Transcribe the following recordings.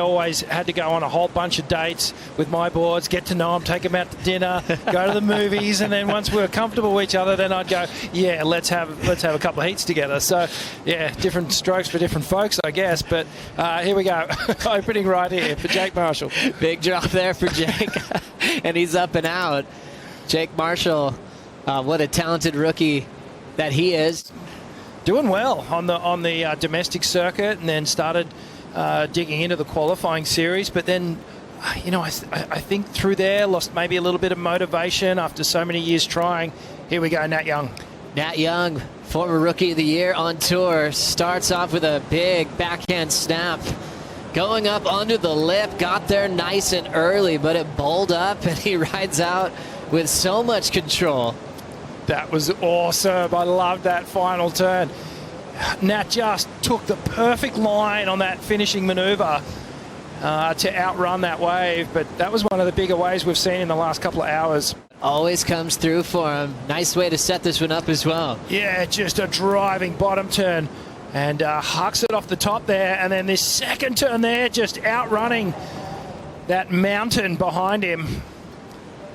always had to go on a whole bunch of dates with my boards, get to know them, take them out to dinner, go to the movies, and then once we were comfortable with each other, then I'd go, yeah, let's have a couple of heats together. So, yeah, different strokes for different folks, I guess. But here we go. Opening right here for Jake Marshall. Big drop there for Jake, and he's up and out. Jake Marshall, what a talented rookie that he is. Doing well on the domestic circuit, and then started digging into the qualifying series. But then, you know, I think through there, lost maybe a little bit of motivation after so many years trying. Here we go, Nat Young. Nat Young, former Rookie of the Year on tour, starts off with a big backhand snap. Going up under the lip, got there nice and early, but it bowled up, and he rides out with so much control. That was awesome. I loved that final turn. Nat just took the perfect line on that finishing maneuver to outrun that wave, but that was one of the bigger waves we've seen in the last couple of hours. Always comes through for him. Nice way to set this one up as well. Yeah, just a driving bottom turn, and hucks it off the top there, and then this second turn there, just outrunning that mountain behind him,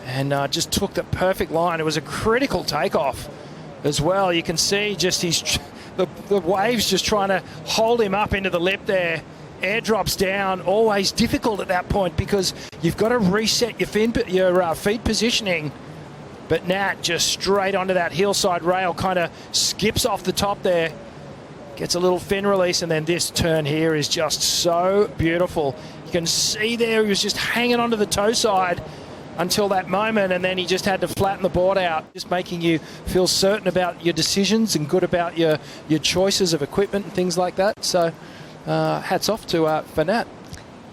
and just took the perfect line. It was a critical takeoff as well. You can see just the waves just trying to hold him up into the lip there. Air drops down, always difficult at that point because you've got to reset your feet positioning. But Nat just straight onto that hillside rail, kind of skips off the top there, gets a little fin release, and then this turn here is just so beautiful. You can see there he was just hanging onto the toe side until that moment, and then he just had to flatten the board out, just making you feel certain about your decisions and good about your choices of equipment and things like that. So hats off to for Nat.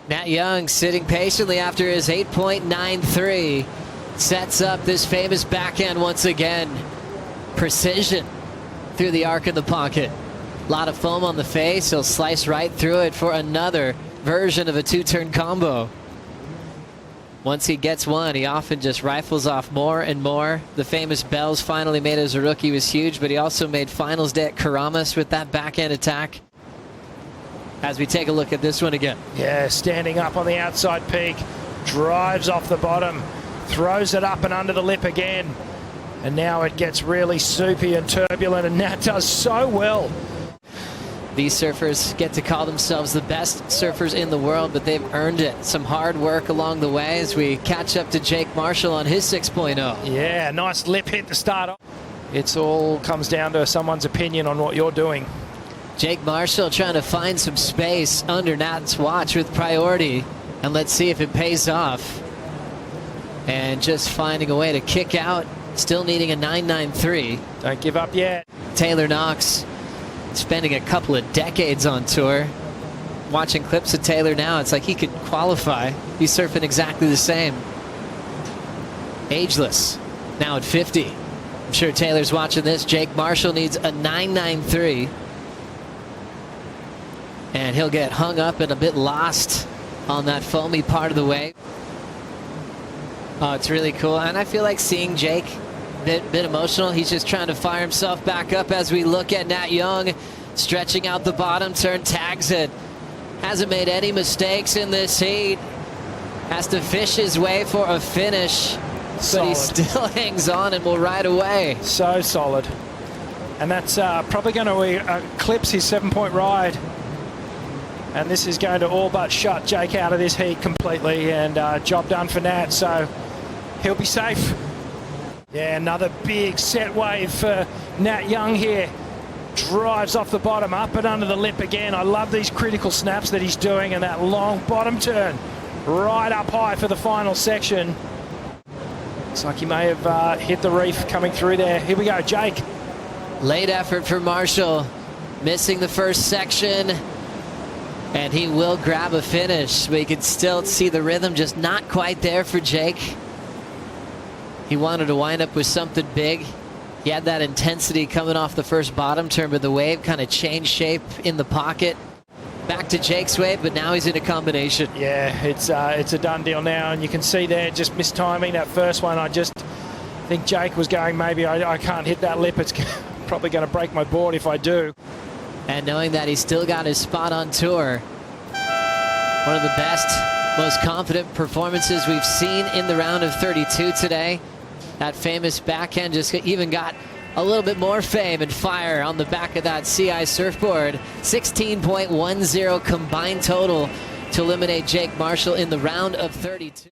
Nat Young sitting patiently after his 8.93. Sets up this famous backhand once again. Precision through the arc of the pocket. A lot of foam on the face. He'll slice right through it for another version of a two-turn combo. Once he gets one, he often just rifles off more and more. The famous bells finally made as a rookie was huge, but he also made finals day at Karamas with that backhand attack. As we take a look at this one again. Yeah, standing up on the outside peak, drives off the bottom, throws it up and under the lip again. And now it gets really soupy and turbulent, and Nat does so well. These surfers get to call themselves the best surfers in the world, but they've earned it. Some hard work along the way as we catch up to Jake Marshall on his 6.0. Yeah, nice lip hit to start off. It's all comes down to someone's opinion on what you're doing. Jake Marshall trying to find some space under Nat's watch with priority, and let's see if it pays off. And just finding a way to kick out, still needing a 9.93. Don't give up yet. Taylor Knox spending a couple of decades on tour. Watching clips of Taylor now, it's like he could qualify. He's surfing exactly the same. Ageless, now at 50. I'm sure Taylor's watching this. Jake Marshall needs a 9.93. And he'll get hung up and a bit lost on that foamy part of the wave. Oh, it's really cool. And I feel like seeing Jake a bit emotional. He's just trying to fire himself back up as we look at Nat Young stretching out the bottom turn, tags it. Hasn't made any mistakes in this heat. Has to fish his way for a finish. Solid. But he still hangs on and will ride away. So solid. And that's probably going to eclipse his 7-point ride. And this is going to all but shut Jake out of this heat completely, and job done for Nat, so he'll be safe. Yeah, another big set wave for Nat Young here. Drives off the bottom, up and under the lip again. I love these critical snaps that he's doing, and that long bottom turn right up high for the final section. Looks like he may have hit the reef coming through there. Here we go, Jake. Late effort for Marshall, missing the first section. And he will grab a finish. We can still see the rhythm, just not quite there for Jake. He wanted to wind up with something big. He had that intensity coming off the first bottom turn, but the wave kind of changed shape in the pocket. Back to Jake's wave, but now he's in a combination. Yeah, it's a done deal now, and you can see there just mistiming that first one. I just think Jake was going, maybe I can't hit that lip. It's probably going to break my board if I do. And knowing that he's still got his spot on tour, One of the best, most confident performances we've seen in the round of 32 today. That famous backhand just even got a little bit more fame and fire on the back of that CI surfboard. 16.10 combined total to eliminate Jake Marshall in the round of 32.